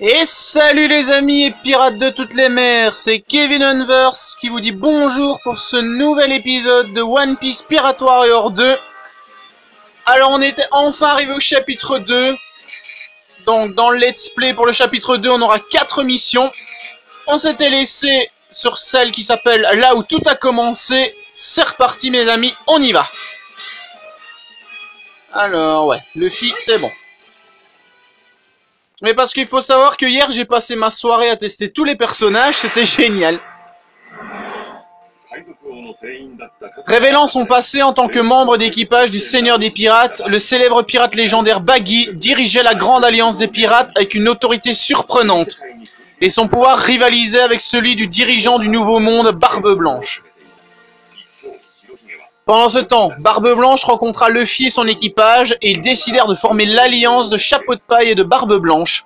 Et salut les amis et pirates de toutes les mers, c'est Kevin Unverse qui vous dit bonjour pour ce nouvel épisode de One Piece Pirate Warrior 2. Alors on était enfin arrivé au chapitre 2. Donc dans le let's play pour le chapitre 2 on aura 4 missions. On s'était laissé sur celle qui s'appelle Là où tout a commencé. C'est reparti mes amis, on y va. Alors ouais, Luffy c'est bon. Mais parce qu'il faut savoir que hier j'ai passé ma soirée à tester tous les personnages, c'était génial. Révélant son passé en tant que membre d'équipage du Seigneur des Pirates, le célèbre pirate légendaire Baggy dirigeait la Grande Alliance des Pirates avec une autorité surprenante. Et son pouvoir rivalisait avec celui du dirigeant du Nouveau Monde, Barbe Blanche. Pendant ce temps, Barbe Blanche rencontra Luffy et son équipage et ils décidèrent de former l'alliance de Chapeau de Paille et de Barbe Blanche,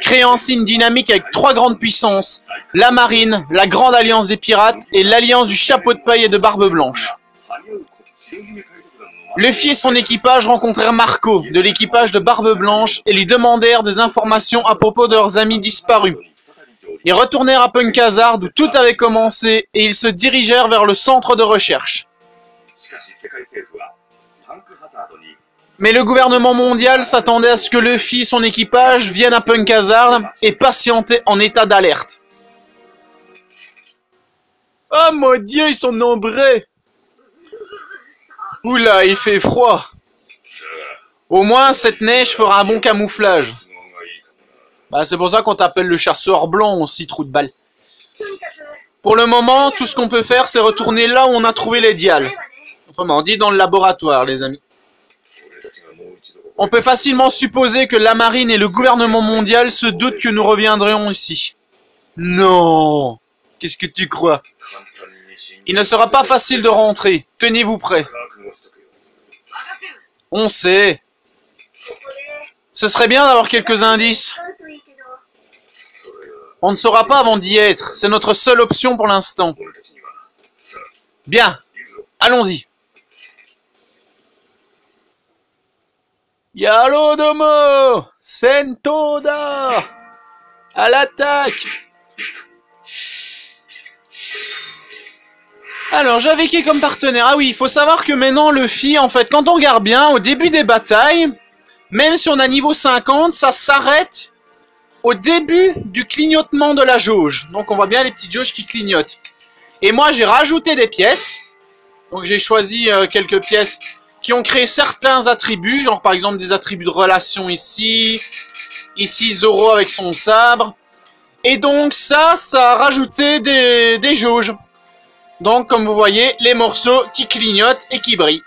créant ainsi une dynamique avec 3 grandes puissances, la marine, la Grande Alliance des Pirates et l'alliance du Chapeau de Paille et de Barbe Blanche. Luffy et son équipage rencontrèrent Marco, de l'équipage de Barbe Blanche, et lui demandèrent des informations à propos de leurs amis disparus. Ils retournèrent à Punk Hazard où tout avait commencé et ils se dirigèrent vers le centre de recherche. Mais le gouvernement mondial s'attendait à ce que Luffy et son équipage viennent à Punk Hazard et patientaient en état d'alerte. Oh mon Dieu, ils sont nombreux! Oula, il fait froid. Au moins, cette neige fera un bon camouflage. Bah, c'est pour ça qu'on t'appelle le chasseur blanc aussi, trou de balle. Pour le moment, tout ce qu'on peut faire, c'est retourner là où on a trouvé les dials. Autrement dit, dans le laboratoire, les amis. On peut facilement supposer que la marine et le gouvernement mondial se doutent que nous reviendrons ici. Non! Qu'est-ce que tu crois? Il ne sera pas facile de rentrer. Tenez-vous prêts. On sait. Ce serait bien d'avoir quelques indices. On ne saura pas avant d'y être. C'est notre seule option pour l'instant. Bien. Allons-y. Yalodomo Sentoda à l'attaque. Alors, j'avais qui comme partenaire? Ah oui, il faut savoir que maintenant, Luffy, en fait, quand on regarde bien, au début des batailles, même si on a niveau 50, ça s'arrête au début du clignotement de la jauge. Donc, on voit bien les petites jauges qui clignotent. Et moi, j'ai rajouté des pièces. Donc, j'ai choisi quelques pièces qui ont créé certains attributs, genre par exemple des attributs de relation ici. Ici, Zoro avec son sabre. Et donc, ça a rajouté des jauges. Donc, comme vous voyez, les morceaux qui clignotent et qui brillent.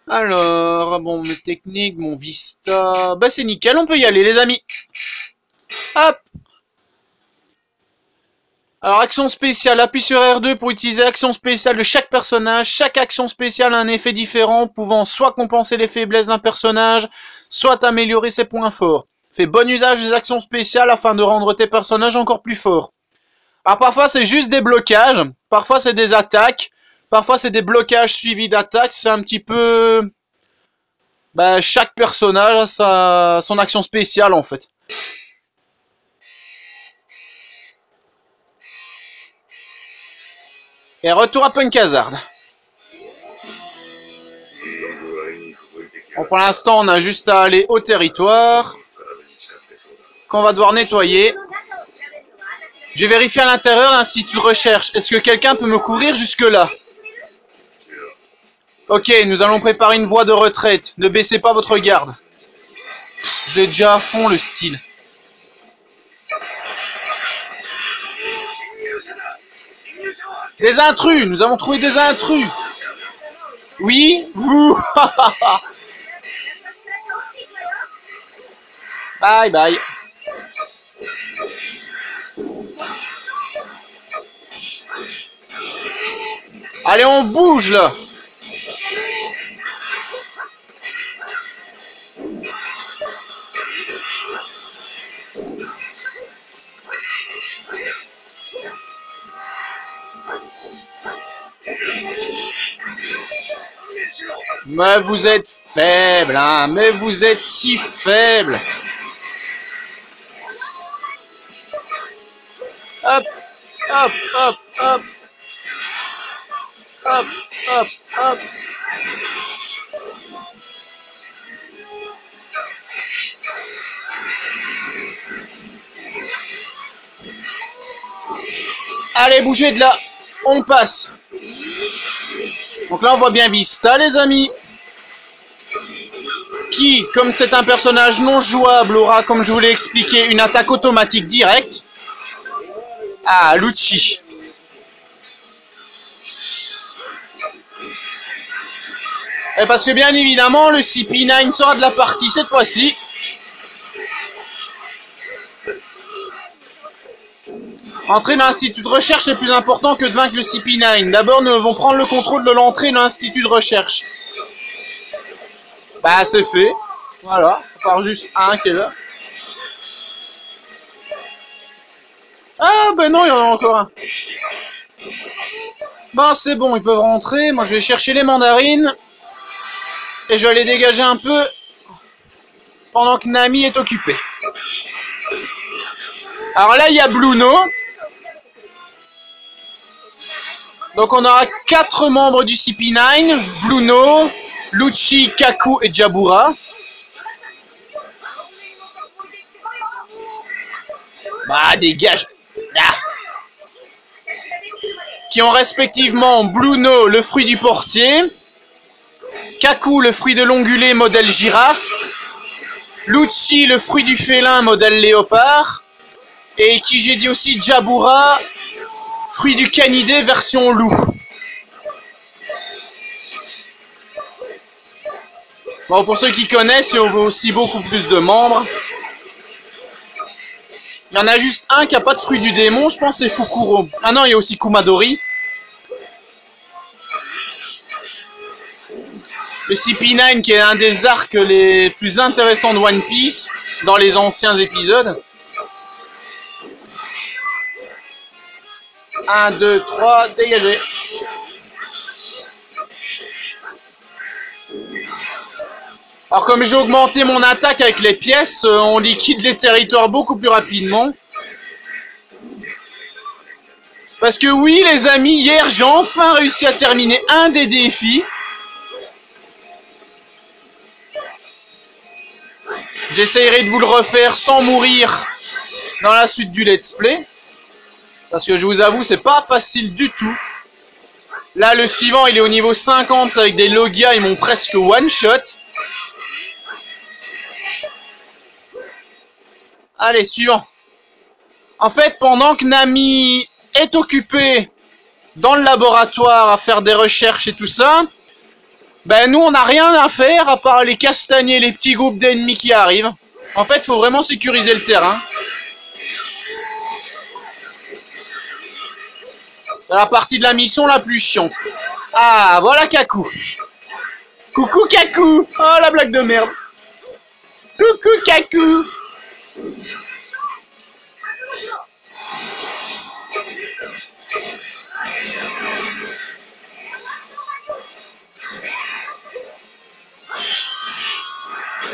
Alors, bon, mes techniques, mon vista... Bah, c'est nickel, on peut y aller, les amis. Hop. Alors, action spéciale, appuie sur R2 pour utiliser l'action spéciale de chaque personnage. Chaque action spéciale a un effet différent, pouvant soit compenser les faiblesses d'un personnage, soit améliorer ses points forts. Fais bon usage des actions spéciales afin de rendre tes personnages encore plus forts. Alors parfois c'est juste des blocages, parfois c'est des attaques, parfois c'est des blocages suivis d'attaques, c'est un petit peu... Bah, chaque personnage a son action spéciale en fait. Et retour à Punk Hazard. Bon, pour l'instant on a juste à aller au territoire, qu'on va devoir nettoyer. Je vais vérifier à l'intérieur l'institut de recherche. Est-ce que quelqu'un peut me couvrir jusque-là? Ok, nous allons préparer une voie de retraite. Ne baissez pas votre garde. Je l'ai déjà à fond, le style. Des intrus! Nous avons trouvé des intrus! Oui, vous! Bye bye. Allez, on bouge là. Mais vous êtes faible, hein, mais vous êtes si faible. Hop, hop, hop, hop. Hop, hop, hop. Allez, bougez de là. On passe. Donc là, on voit bien Vista, les amis. Qui, comme c'est un personnage non jouable, aura, comme je vous l'ai expliqué, une attaque automatique directe. Ah, Lucci. Et parce que bien évidemment, le CP9 sera de la partie cette fois-ci. Entrer dans l'institut de recherche est plus important que de vaincre le CP9. D'abord, nous devons prendre le contrôle de l'entrée dans l'institut de recherche. Bah, c'est fait. Voilà, à part juste un qui est là. Ah, ben non, il y en a encore un. Bon, c'est bon, ils peuvent rentrer. Moi, je vais chercher les mandarines. Et je vais les dégager un peu pendant que Nami est occupée. Alors là, il y a Bluno. Donc on aura 4 membres du CP9. Bluno, Lucci, Kaku et Jabura. Bah, dégage. Ah. Qui ont respectivement Bluno, le fruit du portier. Kaku, le fruit de l'ongulé modèle girafe. Lucci, le fruit du félin modèle léopard. Et qui j'ai dit aussi Jabura, fruit du canidé version loup. Bon, pour ceux qui connaissent, il y a aussi beaucoup plus de membres. Il y en a juste un qui n'a pas de fruit du démon, je pense c'est Fukuro. Ah non, il y a aussi Kumadori. Le CP9 qui est un des arcs les plus intéressants de One Piece dans les anciens épisodes. 1, 2, 3, dégagez. Alors comme j'ai augmenté mon attaque avec les pièces, on liquide les territoires beaucoup plus rapidement. Parce que oui les amis, hier j'ai enfin réussi à terminer un des défis. J'essayerai de vous le refaire sans mourir dans la suite du let's play. Parce que je vous avoue, c'est pas facile du tout. Là, le suivant, il est au niveau 50, c'est avec des Logia, ils m'ont presque one-shot. Allez, suivant. En fait, pendant que Nami est occupée dans le laboratoire à faire des recherches et tout ça, ben nous, on n'a rien à faire à part les castagner les petits groupes d'ennemis qui arrivent. En fait, il faut vraiment sécuriser le terrain. C'est la partie de la mission la plus chiante. Ah, voilà Kaku. Coucou Kaku. Oh, la blague de merde. Coucou Kaku.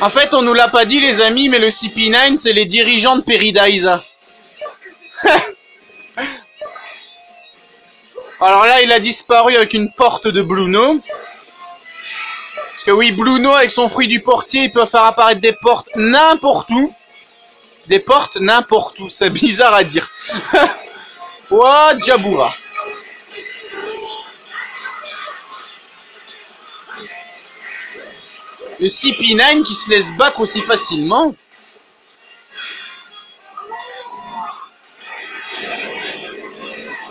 En fait, on nous l'a pas dit les amis, mais le CP9, c'est les dirigeants de Peridaisa. Alors là, il a disparu avec une porte de Bluno. Parce que oui, Bluno, avec son fruit du portier, il peut faire apparaître des portes n'importe où. Des portes n'importe où, c'est bizarre à dire. Ouah, Jabura. Le CP9 qui se laisse battre aussi facilement.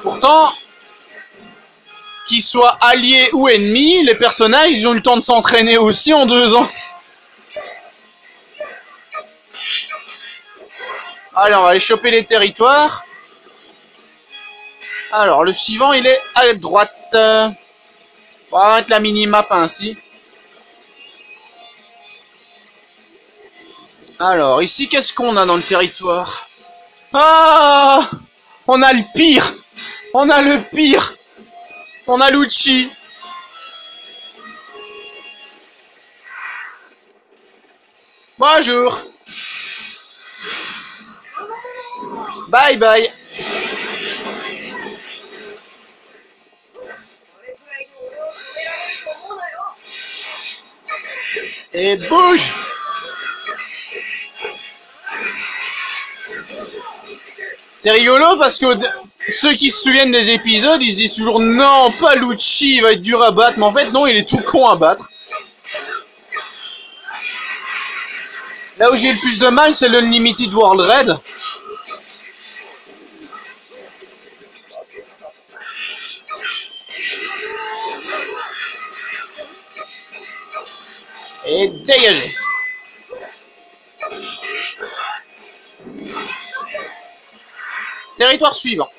Pourtant, qu'ils soient alliés ou ennemis, les personnages ils ont eu le temps de s'entraîner aussi en 2 ans. Allez, on va aller choper les territoires. Alors, le suivant, il est à droite. On va mettre la mini-map ainsi. Alors, ici, qu'est-ce qu'on a dans le territoire? Ah! On a le pire! On a le pire! On a Lucci! Bonjour! Bye bye! Et bouge! C'est rigolo parce que ceux qui se souviennent des épisodes, ils se disent toujours non, pas Lucci, il va être dur à battre. Mais en fait, non, il est tout con à battre. Là où j'ai eu le plus de mal, c'est l'Unlimited World Raid. Et dégagé. Territoire suivant.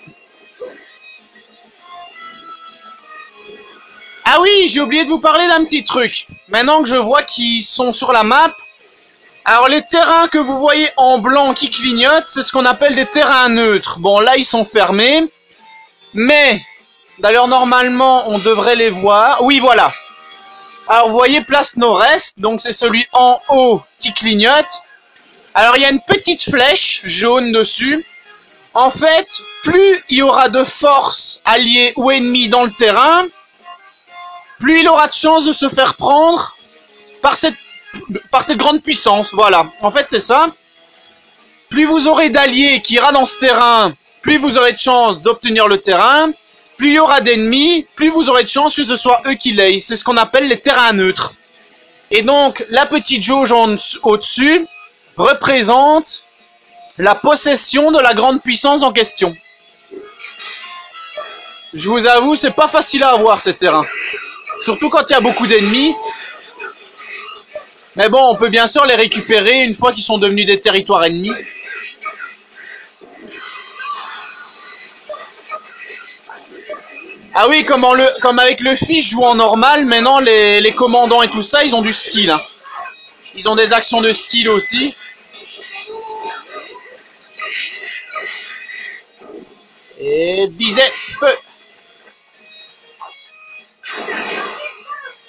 Ah oui, j'ai oublié de vous parler d'un petit truc. Maintenant que je vois qu'ils sont sur la map, alors les terrains que vous voyez en blanc qui clignotent, c'est ce qu'on appelle des terrains neutres. Bon, là, ils sont fermés. Mais, d'ailleurs, normalement, on devrait les voir. Oui, voilà. Alors, vous voyez, place nord-est. Donc, c'est celui en haut qui clignote. Alors, il y a une petite flèche jaune dessus. En fait, plus il y aura de forces alliées ou ennemies dans le terrain, plus il aura de chances de se faire prendre par cette grande puissance. Voilà, en fait c'est ça. Plus vous aurez d'alliés qui ira dans ce terrain, plus vous aurez de chances d'obtenir le terrain. Plus il y aura d'ennemis, plus vous aurez de chances que ce soit eux qui l'aient. C'est ce qu'on appelle les terrains neutres. Et donc, la petite jauge au-dessus représente la possession de la grande puissance en question. Je vous avoue, c'est pas facile à avoir ces terrains. Surtout quand il y a beaucoup d'ennemis. Mais bon, on peut bien sûr les récupérer une fois qu'ils sont devenus des territoires ennemis. Ah oui, comme avec le fiche joue en normal, maintenant les commandants et tout ça, ils ont du style. Hein. Ils ont des actions de style aussi. Et visez, feu.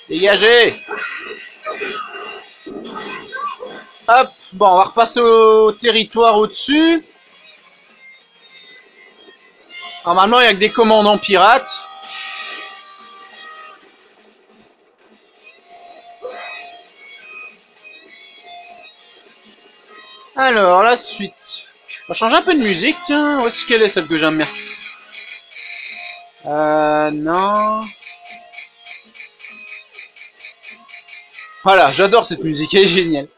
Dégagez. Hop, bon, on va repasser au territoire au-dessus. Normalement, il n'y a que des commandants pirates. Alors, la suite. On va changer un peu de musique, tiens. Où est-ce qu'elle est, celle que j'aime bien? Non. Voilà, j'adore cette musique, elle est géniale.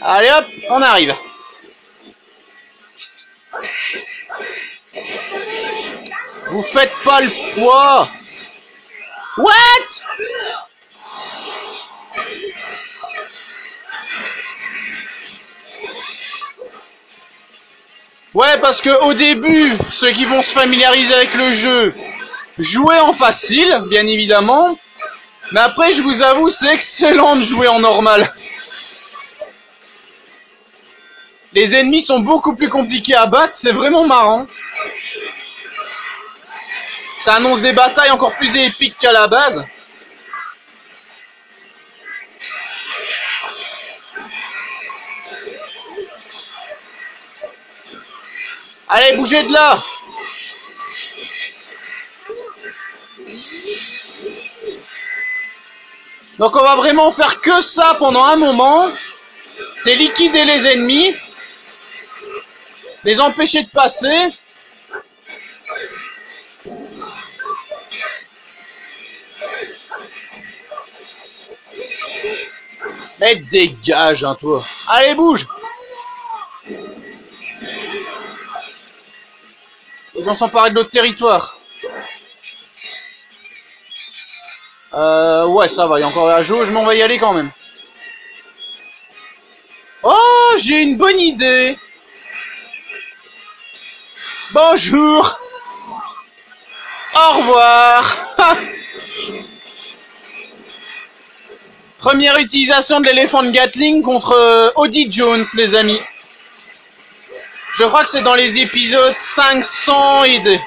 Allez hop, on arrive. Vous faites pas le poids. What? Ouais, parce que au début, ceux qui vont se familiariser avec le jeu, jouer en facile, bien évidemment. Mais après, je vous avoue, c'est excellent de jouer en normal. Les ennemis sont beaucoup plus compliqués à battre, c'est vraiment marrant. Ça annonce des batailles encore plus épiques qu'à la base. Allez, bougez de là! Donc on va vraiment faire que ça pendant un moment. C'est liquider les ennemis. Les empêcher de passer. Mais dégage, hein, toi. Allez, bouge! Ils vont s'emparer de l'autre territoire. Ouais, ça va, il y a encore la jauge, mais on va y aller quand même. Oh, j'ai une bonne idée. Bonjour. Au revoir. Première utilisation de l'éléphant de Gatling contre Audie Jones, les amis. Je crois que c'est dans les épisodes 500 et 2.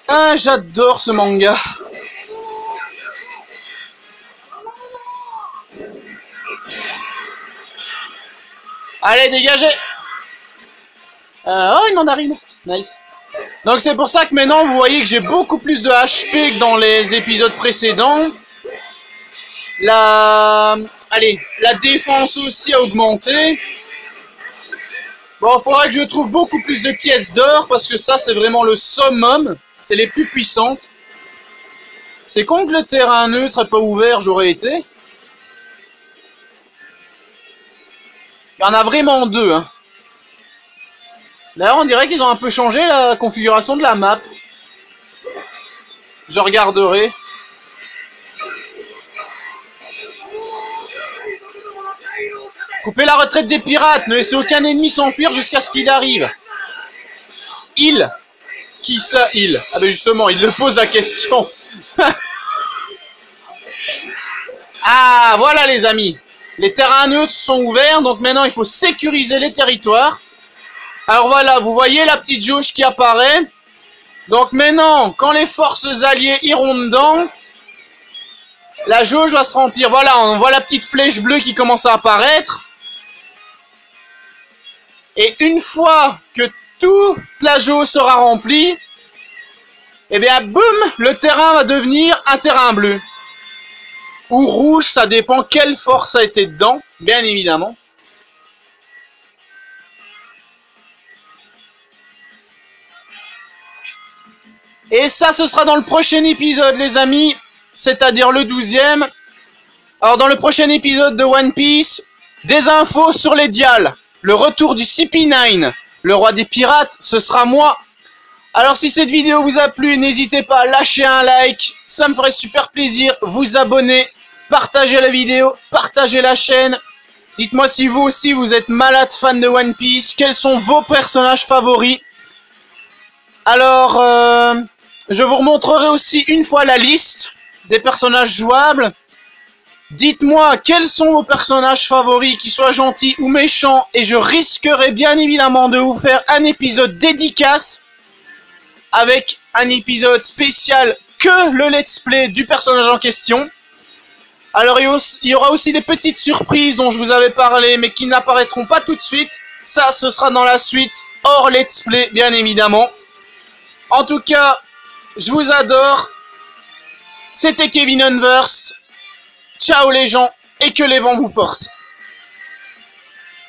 Ah, j'adore ce manga. Allez, dégagez. Oh, une mandarine. Nice. Donc c'est pour ça que maintenant, vous voyez que j'ai beaucoup plus de HP que dans les épisodes précédents. Allez, la défense aussi a augmenté. Bon, il faudra que je trouve beaucoup plus de pièces d'or, parce que ça, c'est vraiment le summum. C'est les plus puissantes. C'est con que le terrain neutre n'est pas ouvert, j'aurais été. Il y en a vraiment deux, hein. D'ailleurs, on dirait qu'ils ont un peu changé la configuration de la map. Je regarderai. Coupez la retraite des pirates, ne laissez aucun ennemi s'enfuir jusqu'à ce qu'il arrive. Il. Qui ça, il? Ah ben justement, il le pose la question. Ah, voilà les amis. Les terrains neutres sont ouverts, donc maintenant il faut sécuriser les territoires. Alors voilà, vous voyez la petite jauge qui apparaît. Donc maintenant, quand les forces alliées iront dedans, la jauge va se remplir. Voilà, on voit la petite flèche bleue qui commence à apparaître. Et une fois que toute la jauge sera remplie, et bien boum, le terrain va devenir un terrain bleu. Ou rouge, ça dépend quelle force a été dedans, bien évidemment. Et ça, ce sera dans le prochain épisode, les amis, c'est-à-dire le 12e. Alors, dans le prochain épisode de One Piece, des infos sur les dials, le retour du CP9, le roi des pirates, ce sera moi. Alors, si cette vidéo vous a plu, n'hésitez pas à lâcher un like, ça me ferait super plaisir. Vous abonner, partagez la vidéo, partagez la chaîne. Dites-moi si vous aussi, vous êtes malade fan de One Piece, quels sont vos personnages favoris. Alors, je vous remontrerai aussi une fois la liste des personnages jouables. Dites-moi quels sont vos personnages favoris, qu'ils soient gentils ou méchants, et je risquerai bien évidemment de vous faire un épisode dédicace avec un épisode spécial que le let's play du personnage en question. Alors il y aura aussi des petites surprises dont je vous avais parlé mais qui n'apparaîtront pas tout de suite. Ça, ce sera dans la suite, hors let's play bien évidemment. En tout cas, je vous adore. C'était Kevin Unversed. Ciao les gens, et que les vents vous portent.